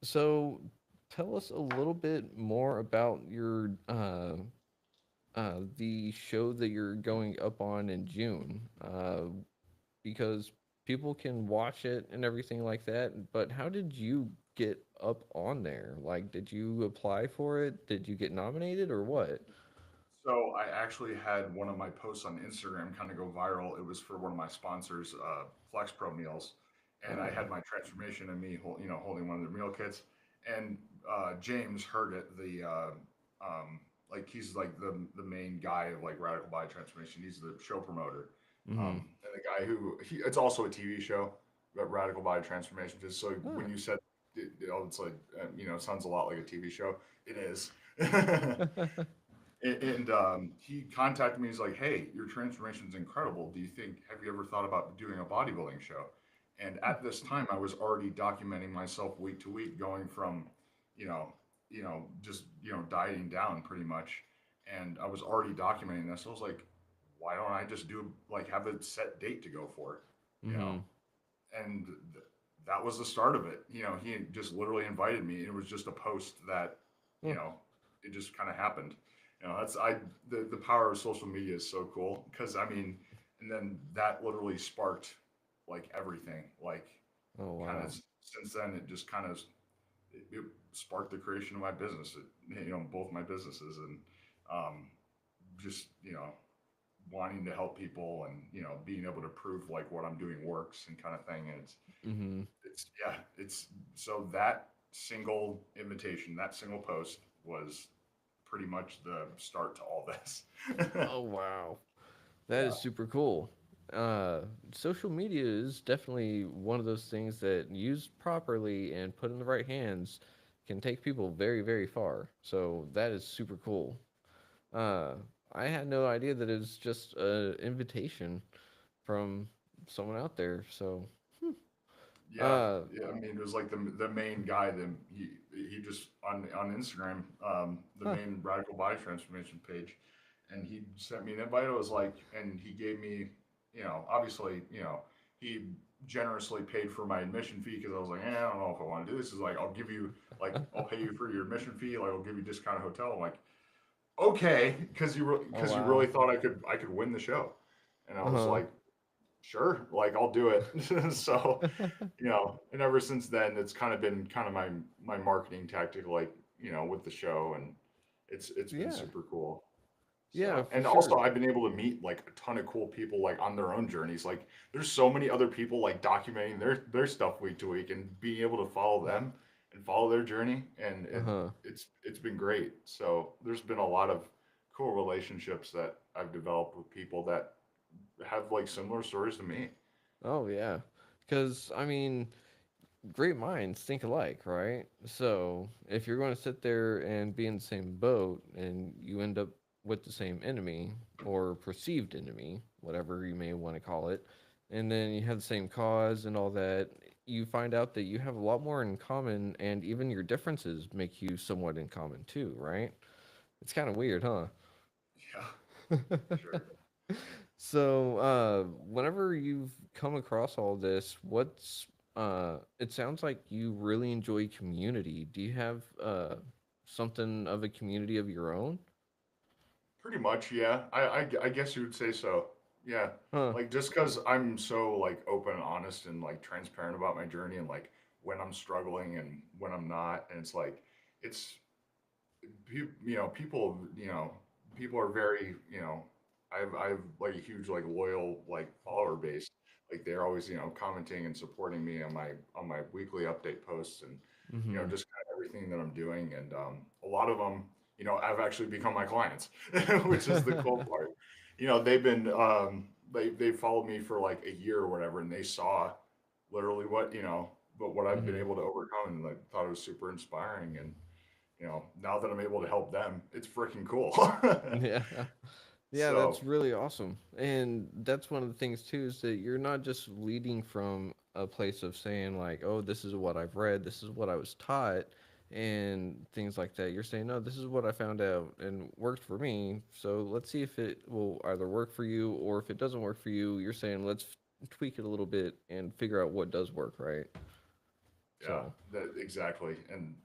So tell us a little bit more about your the show that you're going up on in June. Because people can watch it and everything like that. But how did you get up on there? Like, did you apply for it? Did you get nominated or what? so I actually had one of my posts on Instagram kind of go viral. It was for one of my sponsors, Flex Pro Meals, and I Oh, had my transformation and me, holding one of their meal kits. And James heard it. Like he's like the main guy of like Radical Body Transformation. He's the show promoter, mm-hmm. and the guy it's also a TV show, that Radical Body Transformation. Just so when Ah. you said, it's like it sounds a lot like a TV show. It is. And he contacted me. He's like, "Hey, your transformation is incredible. Have you ever thought about doing a bodybuilding show?" And at this time, I was already documenting myself week to week, going from, you know, just dieting down pretty much, and I was already documenting this. So I was like, "Why don't I just have a set date to go for it?" You Mm-hmm. know, and that was the start of it. He just literally invited me. It was just a post that, you Huh. know, it just kind of happened. That's I the power of social media is so cool because I mean, and then that literally sparked like everything. Like Oh kind of wow. since then, it just kind of it sparked the creation of my business. Both my businesses and um, just wanting to help people and being able to prove like what I'm doing works and kind of thing. And Mm-hmm. it's yeah, it's so that single invitation, that single post was pretty much the start to all this. Oh wow. That is Yeah, super cool. Uh, Social media is definitely one of those things that used properly and put in the right hands can take people very, very far. So that is super cool. Uh, I had no idea that it was just an invitation from someone out there. So, yeah, uh, yeah. I mean, it was like the main guy. Then he just on Instagram, the huh. main radical body transformation page, and he sent me an invite. I was like, and he gave me, obviously, he generously paid for my admission fee because I was like, I don't know if I want to do this. Is like, I'll pay you for your admission fee. Like, I'll give you discounted hotel. I'm like, okay, Oh because you really wow. thought I could win the show, and I Uh was huh. like, sure, like I'll do it. So, and ever since then, it's kind of been kind of my marketing tactic, like with the show, and it's been Yeah. super cool. Yeah, So, for and also sure. I've been able to meet like a ton of cool people like on their own journeys. Like there's so many other people like documenting their stuff week to week and being able to follow them and follow their journey, and Uh huh. it's been great. So there's been a lot of cool relationships that I've developed with people that have like similar stories to me. Oh yeah. Because I mean, great minds think alike, right? So if you're going to sit there and be in the same boat and you end up with the same enemy or perceived enemy, whatever you may want to call it, and then you have the same cause and all that, you find out that you have a lot more in common, and even your differences make you somewhat in common too, right? It's kind of weird, huh? Yeah, for sure. So, whenever you've come across all this, it sounds like you really enjoy community. Do you have something of a community of your own? Pretty much, yeah. I guess you would say so. Yeah. Huh. Like just because I'm so like open and honest and like transparent about my journey and like when I'm struggling and when I'm not, and it's like it's people are very I've like a huge like loyal like follower base. Like they're always commenting and supporting me on my weekly update posts and Mm-hmm. just kind of everything that I'm doing. And a lot of them have actually become my clients, which is the cool part. They've been they followed me for like a year or whatever, and they saw literally what I've been Mm-hmm. able to overcome, and like thought it was super inspiring. And now that I'm able to help them, it's freaking cool. Yeah. Yeah, that's So, really awesome. And that's one of the things too is that you're not just leading from a place of saying like, "Oh, this is what I've read, this is what I was taught," and things like that. You're saying, "No, this is what I found out and worked for me. So, let's see if it will either work for you or if it doesn't work for you." You're saying, "Let's tweak it a little bit and figure out what does work," right? yeah, So, exactly. And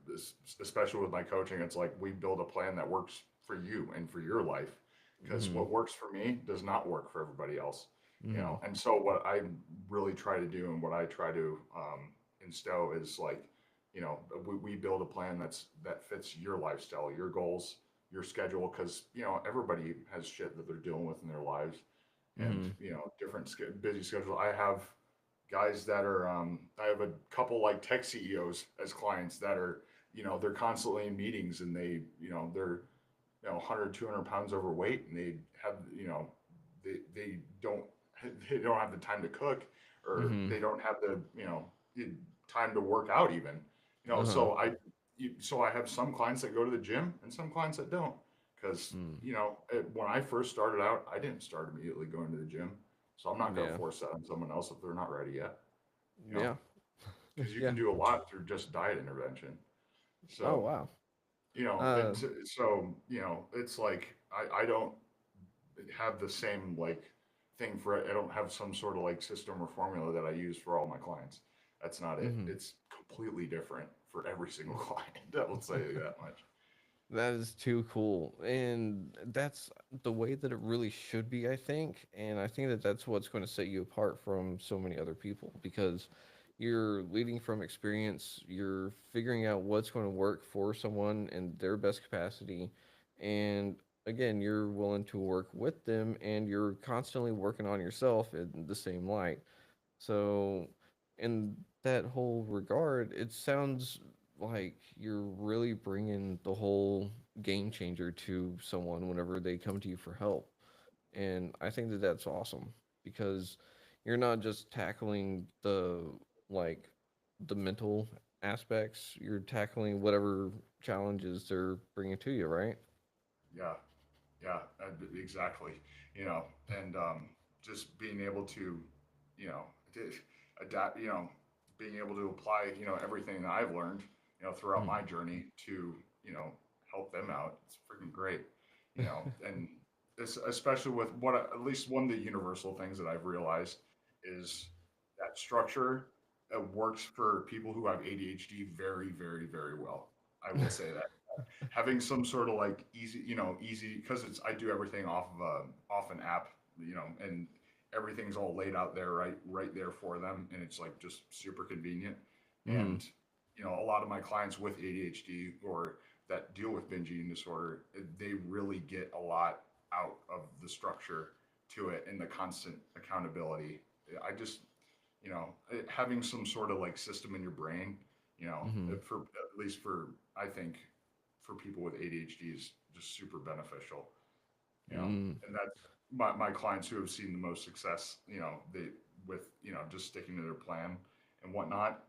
this, especially with my coaching, it's like we build a plan that works for you and for your life. Because mhm. what works for me does not work for everybody else. Mhm. And so what I really try to do and what I try to instill is like, we build a plan that fits your lifestyle, your goals, your schedule. Because everybody has shit that they're dealing with in their lives, and Mhm. different busy schedule. I have guys that are I have a couple like tech CEOs as clients that are they're constantly in meetings, and they're 100 200 pounds overweight, and they have they don't they don't have the time to cook, or Mhm. they don't have the time to work out even. Uh-huh. So I have some clients that go to the gym and some clients that don't, because Mm. when I first started out, I didn't start immediately going to the gym, so I'm not going to Yeah. force that on someone else if they're not ready yet. you know Yeah. because you Yeah. can do a lot through just diet intervention. Oh, So wow. and Uh so it's like I don't have the same like thing for it. I don't have some sort of like system or formula that I use for all my clients. That's not it. Hmm. It's completely different for every single client. I will tell you that much. That is too cool. And that's the way that it really should be, I think. And I think that that's what's going to set you apart from so many other people because you're leading from experience, you're figuring out what's going to work for someone in their best capacity. And again, you're willing to work with them and you're constantly working on yourself in the same light. So, in that whole regard, it sounds like you're really bringing the whole game changer to someone whenever they come to you for help. And I think that that's awesome because you're not just tackling like the mental aspects, you're tackling whatever challenges they're bringing to you, right? Yeah, yeah, exactly. You know, and just being able to, you know, to adapt. Being able to apply, everything that I've learned, throughout Mm. my journey to, help them out. It's freaking great. And especially with what at least one of the universal things that I've realized is that structure works for people who have ADHD very, very, very well. I will say that having some sort of like easy because it's I do everything off an app, and everything's all laid out there right there for them, and it's like just super convenient. Mm. And a lot of my clients with ADHD or that deal with binge eating disorder, they really get a lot out of the structure to it and the constant accountability. I just having some sort of like system in your brain, Mm. for at least for I think for people with ADHD is just super beneficial. Mm. And that's my clients who have seen the most success. They with just sticking to their plan and whatnot.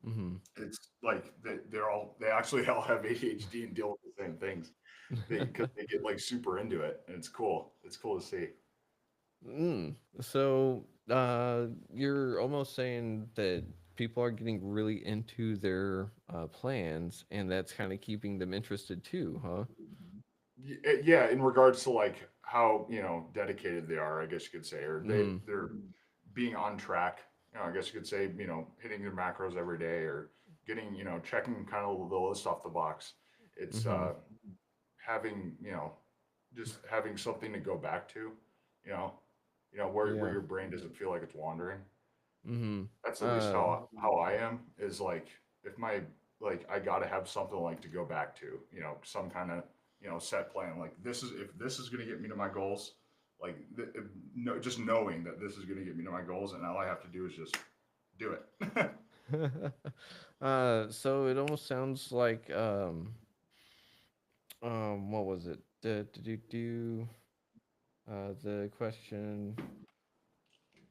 Mm. It's like they actually all have ADHD and deal with the same things. Because they get like super into it, and it's cool. It's cool to see. Mm. So, you're almost saying that people are getting really into their plans, and that's kind of keeping them interested too, huh? Yeah, in regards to like how dedicated they are, I guess you could say, or Mm. they're being on track. I guess you could say, hitting their macros every day, or getting checking kind of the list off the box. It's Mm. having just having something to go back to, you know, where Yeah. your brain doesn't feel like it's wandering. Mm. That's at least Uh. how I am. Is like if my like I got to have something like to go back to. Some kind of set plan. Like this is if this is going to get me to my goals. Like no, just knowing that this is going to get me to my goals, and all I have to do is just do it. So it almost sounds like what was it? The question.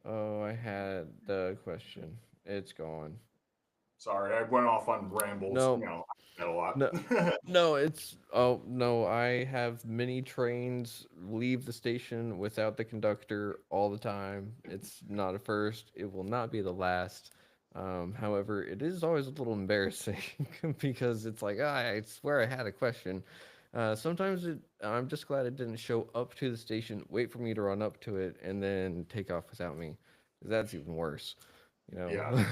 Oh, I had the question. It's gone. Sorry, I went off on rambles. No, I did a lot. no, no. It's oh no. I have many trains leave the station without the conductor all the time. It's not a first. It will not be the last. However, it is always a little embarrassing because it's like I swear I had a question. Sometimes I'm just glad it didn't show up to the station, wait for me to run up to it, and then take off without me. That's even worse, you Yeah.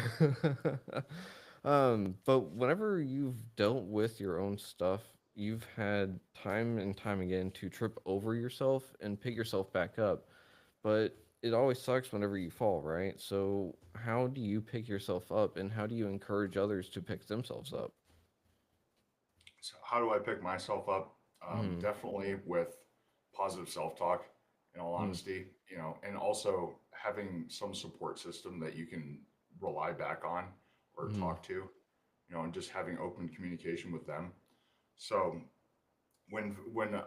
know. But whenever you've dealt with your own stuff, you've had time and time again to trip over yourself and pick yourself back up. But it always sucks whenever you fall, right? So, how do you pick yourself up and how do you encourage others to pick themselves up? So how do I pick myself up? Mm. Definitely with positive self-talk, in all Mm. honesty, and also having some support system that you can rely back on or Mm. talk to, and just having open communication with them. So when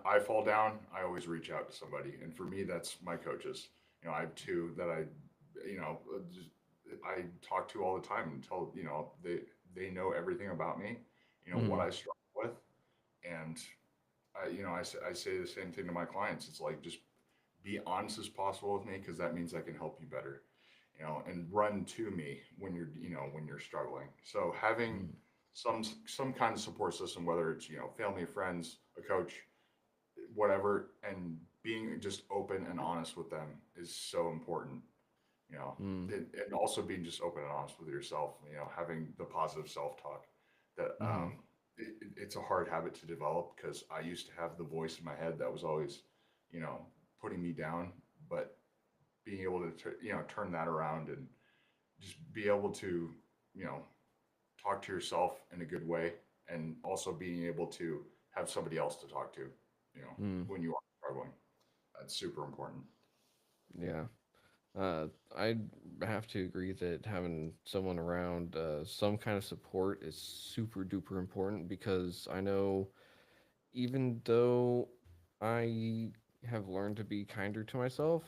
I fall down, I always reach out to somebody, and for me, that's my coaches. I have two that just, I talk to all the time and tell they know everything about me, what Mm. I struggle with, and I say the same thing to my clients. It's like just be honest as possible with me because that means I can help you better, and run to me when you're struggling. So having Mm. some kind of support system, whether it's family, friends, a coach, whatever, and being just open and honest with them is so important. You know, Mm. and also being just open and honest with yourself. You know, having the positive self talk that Mm-hmm. it's a hard habit to develop because I used to have the voice in my head that was always, you know, putting me down. But being able to turn that around and just be able to you know talk to yourself in a good way, and also being able to have somebody else to talk to, Mm. when you are struggling. That's super important. Yeah. Uh, I have to agree that having someone around, some kind of support is super duper important because I know even though I have learned to be kinder to myself,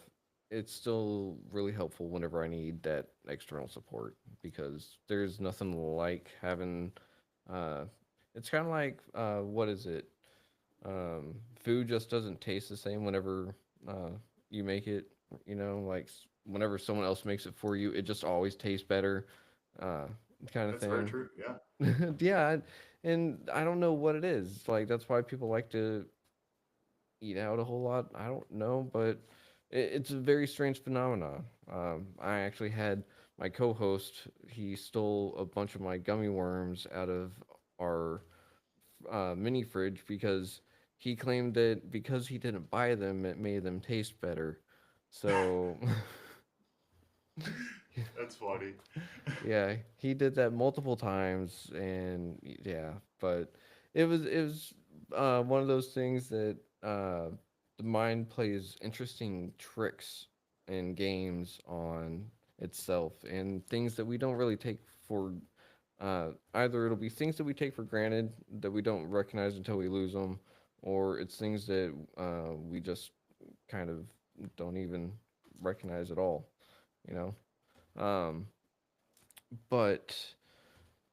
it's still really helpful whenever I need that external support because there's nothing like having, uh, it's kind of like, what is it? Food just doesn't taste the same whenever you make it. Like whenever someone else makes it for you, it just always tastes better, uh, kind of That's very thing. true. Yeah. Yeah, and I don't know what it is. Like that's why people like to eat out a whole lot. I don't know, but it's a very strange phenomenon. I actually had my co-host. He stole a bunch of my gummy worms out of our mini fridge because he claimed that because he didn't buy them, it made them taste better. So, That's funny. yeah, he did that multiple times, and yeah, but it was one of those things that the mind plays interesting tricks and games on itself, and things that we don't really take for either it'll be things that we take for granted that we don't recognize until we lose them, or it's things that we just kind of don't even recognize at all, you know. But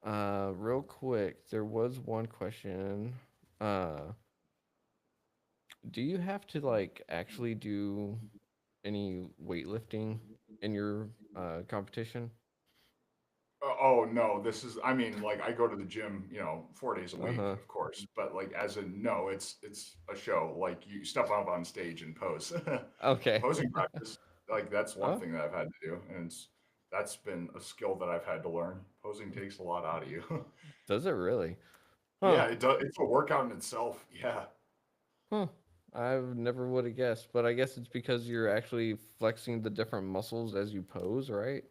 real quick, there was one question. Uh, do you have to like actually do any weightlifting in your competition? Oh no, this is. I mean, like I go to the gym, 4 days a Uh week, huh. of course. But like, as a no, it's a show. Like you step up on stage and pose. Okay. Posing practice, like that's one Oh, thing that I've had to do, and that's been a skill that I've had to learn. Posing takes a lot out of you. does it really? Huh. Yeah, it does. It's a workout in itself. Yeah. Huh. I never would have guessed, but I guess it's because you're actually flexing the different muscles as you pose, right?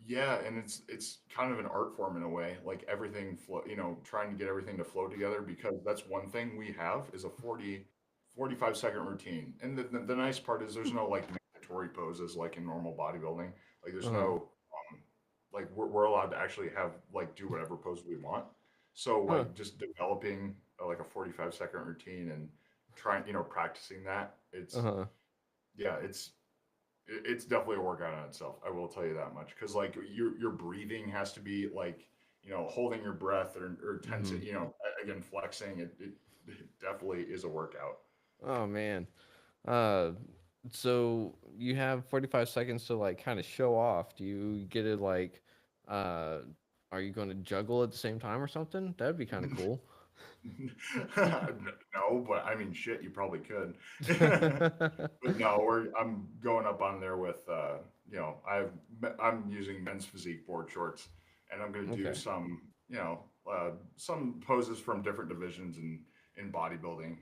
Yeah, and it's kind of an art form in a way, like everything flow, trying to get everything to flow together because that's one thing we have is a 45-second routine. And the nice part is there's no like mandatory poses like in normal bodybuilding. Like Uh there's huh. no like we're allowed to actually have like do whatever pose we want. So Huh. like just developing like a 45-second routine and trying, practicing that, Uh it's huh. yeah, it's definitely a workout in itself. I will tell you that much because like your breathing has to be like holding your breath or Mm-hmm. tensing. Again, flexing. It definitely is a workout. Oh man. Uh, so you have 45 seconds to like kind of show off. Do you get it like, uh, are you going to juggle at the same time or something? That'd be kind of cool. No, but I mean, shit, you probably could. But no, I'm going up on there with I'm using men's physique board shorts, and I'm going to do Okay. some poses from different divisions in bodybuilding,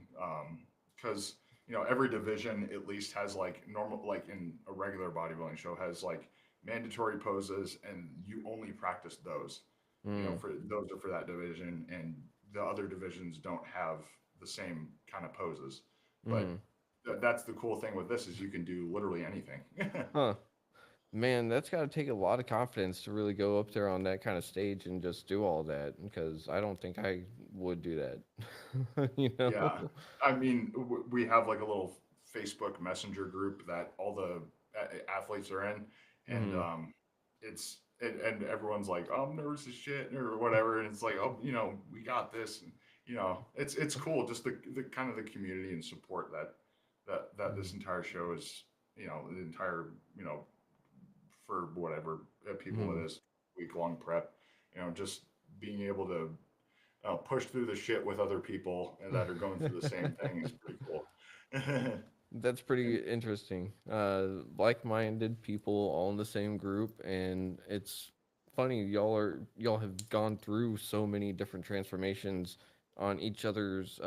because every division at least has like normal, like in a regular bodybuilding show has like mandatory poses, and you only practice those. Mm, For those are for that division, and the other divisions don't have the same kind of poses. But mm. that's the cool thing with this is you can do literally anything. Huh. Man, that's got to take a lot of confidence to really go up there on that kind of stage and just do all that because I don't think I would do that. You Yeah, know? I mean, we have like a little Facebook Messenger group that all the athletes are in, and Mm, and everyone's like, "Oh, I'm nervous as shit" or whatever, and it's like, "Oh, we got this," and it's cool just the kind of the community and support that mm, this entire show is, the entire for whatever people mm. it is, week long prep, just being able to push through the shit with other people that are going through the same thing is pretty cool. That's pretty And interesting. Like-minded people all in the same group, and it's funny y'all have gone through so many different transformations on each other's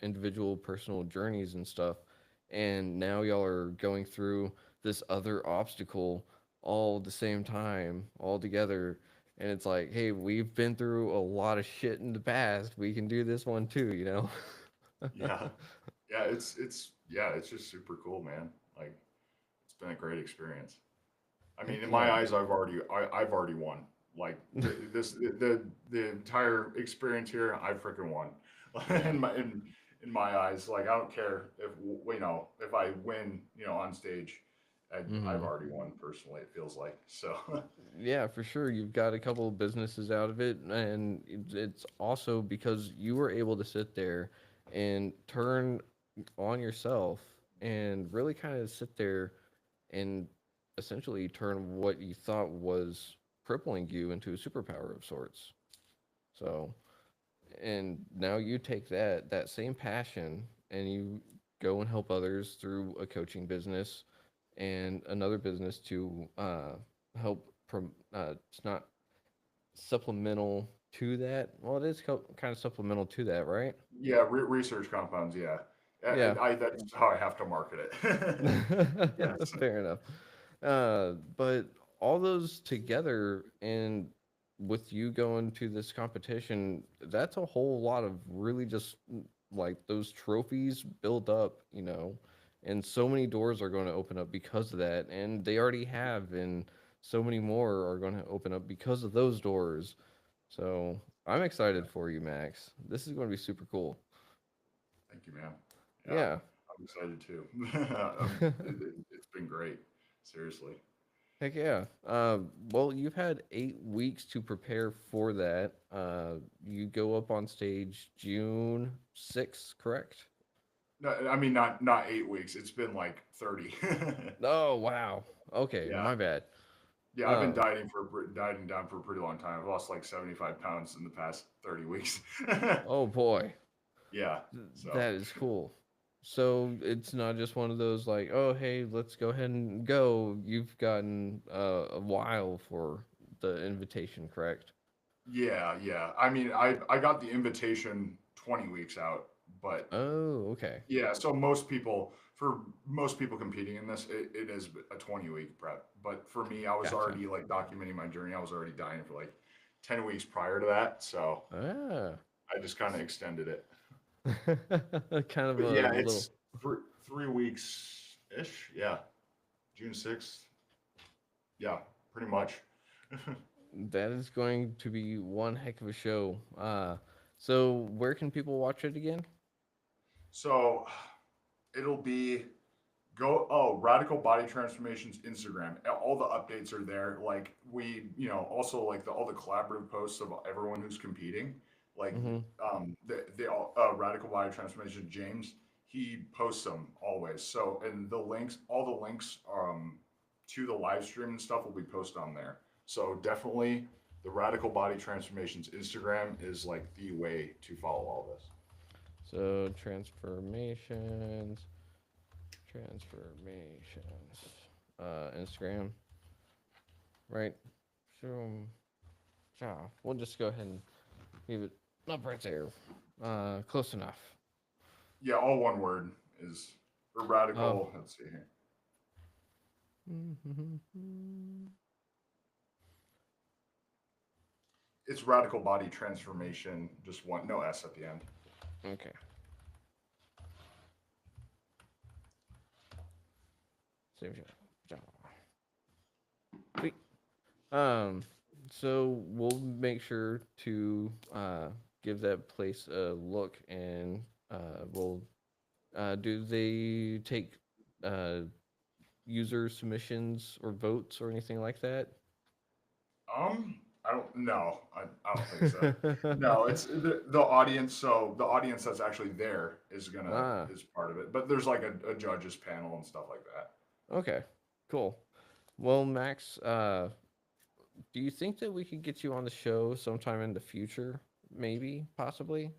individual personal journeys and stuff, and now y'all are going through this other obstacle all at the same time, all together, and it's like, hey, we've been through a lot of shit in the past. We can do this one too, you know? yeah, yeah, it's it's just super cool, man. Like it's been a great experience. I mean, Heck in my yeah. eyes, I've already won. Like the entire experience here, I freaking won. Yeah. In my eyes, like I don't care if if I win, on stage, I've Hmm. already won personally. It feels like so. Yeah, for sure. You've got a couple of businesses out of it, and it's also because you were able to sit there and turn on yourself and really kind of sit there and essentially turn what you thought was crippling you into a superpower of sorts. So, and now you take that same passion and you go and help others through a coaching business and another business to help it's not supplemental to that. Well, it is kind of supplemental to that, right? Yeah, research compounds. Yeah, Yeah. that's how I have to market it. Yes. Fair enough. But all those together and with you going to this competition, that's a whole lot of really just like those trophies build up, and so many doors are going to open up because of that, and they already have, and so many more are going to open up because of those doors. So I'm Yeah. excited for you, Max. This is going to be super cool. Thank you, man. Yeah, Yeah. I'm excited too. It's been great. Seriously. Heck yeah. Well, you've had 8 weeks to prepare for that. You go up on stage June 6th, correct? No, I mean not 8 weeks. It's been like 30. Oh, wow. Okay, Yeah, my bad. yeah. I've been Um, dieting down for a pretty long time. I've lost like 75 pounds in the past 30 weeks. oh boy, Yeah. So that is cool. So it's not just one of those like, oh, hey, let's go ahead and go. You've gotten a while for the invitation, correct? yeah, yeah. I mean, I got the invitation 20 weeks out, but Oh, okay. yeah. For most people competing in this, it is a 20-week prep. But for me, I was Gotcha. already like documenting my journey. I was already dying for like 10 weeks prior to that, so Ah. I just kind of extended it. Kind of But a yeah, little. it's 3 weeks ish. Yeah, June 6th. Yeah, pretty much. That is going to be one heck of a show. So where can people watch it again? So it'll be go Radical Body Transformations Instagram. All the updates are there. Like also like all the collaborative posts of everyone who's competing. Like Mm-hmm. the all Radical Body Transformation James, he posts them always. So and all the links to the live stream and stuff will be posted on there. So definitely the Radical Body Transformations Instagram is like the way to follow all this. So transformations, Instagram, right? So yeah, we'll just go ahead and leave it up right there. Close enough. Yeah, all one word is or Oh. radical. Let's see here. It's Radical Body Transformation. Just one, no S at the end. Okay. Same shit. Sweet. Um, so we'll make sure to give that place a look, and we'll do they take uh, user submissions or votes or anything like that? I don't know. I don't think so. No, it's the audience. So the audience that's actually there Ah, is part of it. But there's like a judges panel and stuff like that. okay, cool. Well, Max, do you think that we could get you on the show sometime in the future? Maybe, possibly.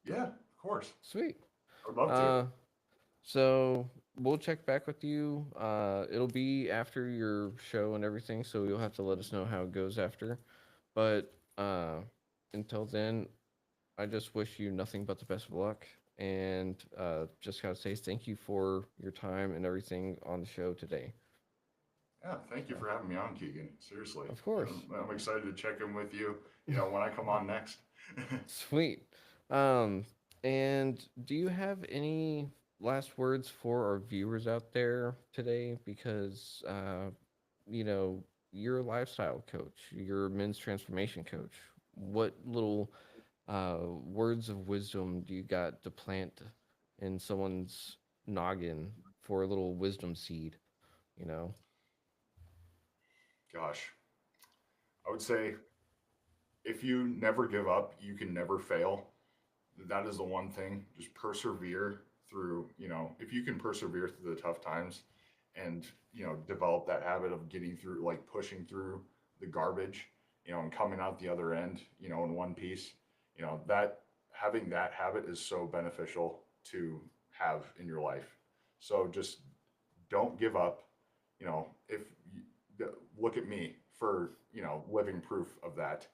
Yeah, of course. Sweet. I would love to. Uh, so we'll check back with you. It'll be after your show and everything, so you'll have to let us know how it goes after. But until then, I just wish you nothing but the best of luck. And just gotta say thank you for your time and everything on the show today. Yeah, thank you So, for having me on, Keegan. Seriously, of course. I'm excited to check in with you. When I come on next. Sweet. Um, and do you have any last words for our viewers out there today? Because, you know, you're a lifestyle coach, you're a men's transformation coach. What little words of wisdom do you got to plant in someone's noggin for a little wisdom seed? You know? Gosh, I would say if you never give up, you can never fail. That is the one thing. Just persevere through, if you can persevere through the tough times and, develop that habit of getting through, like pushing through the garbage, and coming out the other end, in one piece, that having that habit is so beneficial to have in your life. So just don't give up. If look at me for, living proof of that.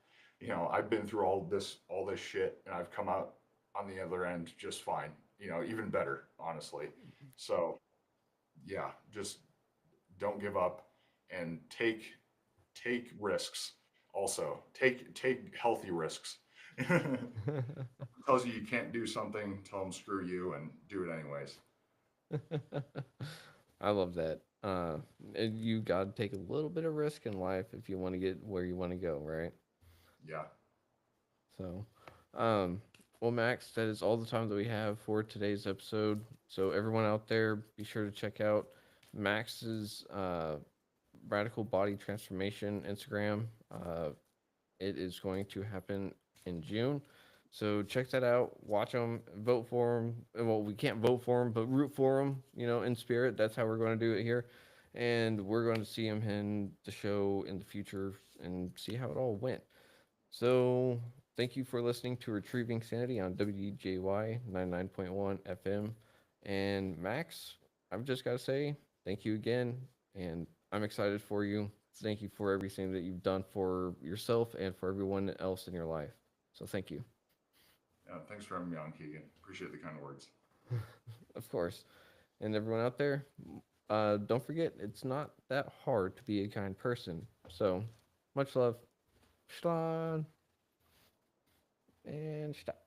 I've been through all this shit and I've come out on the other end just fine, even better, honestly. So, yeah, just don't give up and take risks. Also, take healthy risks. Tells you you can't do something, tell them screw you and do it anyways. I love that. And you got to take a little bit of risk in life if you want to get where you want to go, right? Yeah. So, um, well, Max, that is all the time that we have for today's episode. So, everyone out there, be sure to check out Max's Radical Body Transformation Instagram. It is going to happen in June. So check that out. Watch them. Vote for them. Well, we can't vote for them, but root for them. You know, in spirit. That's how we're going to do it here. And we're going to see him in the show in the future and see how it all went. So thank you for listening to Retrieving Sanity on WJY 99.1 FM. And Max, I've just got to say thank you again. And I'm excited for you. Thank you for everything that you've done for yourself and for everyone else in your life. So thank you. Thanks for having me on, Keegan. Appreciate the kind words. Of course. And everyone out there, don't forget, it's not that hard to be a kind person. So much love. Schlan and stop.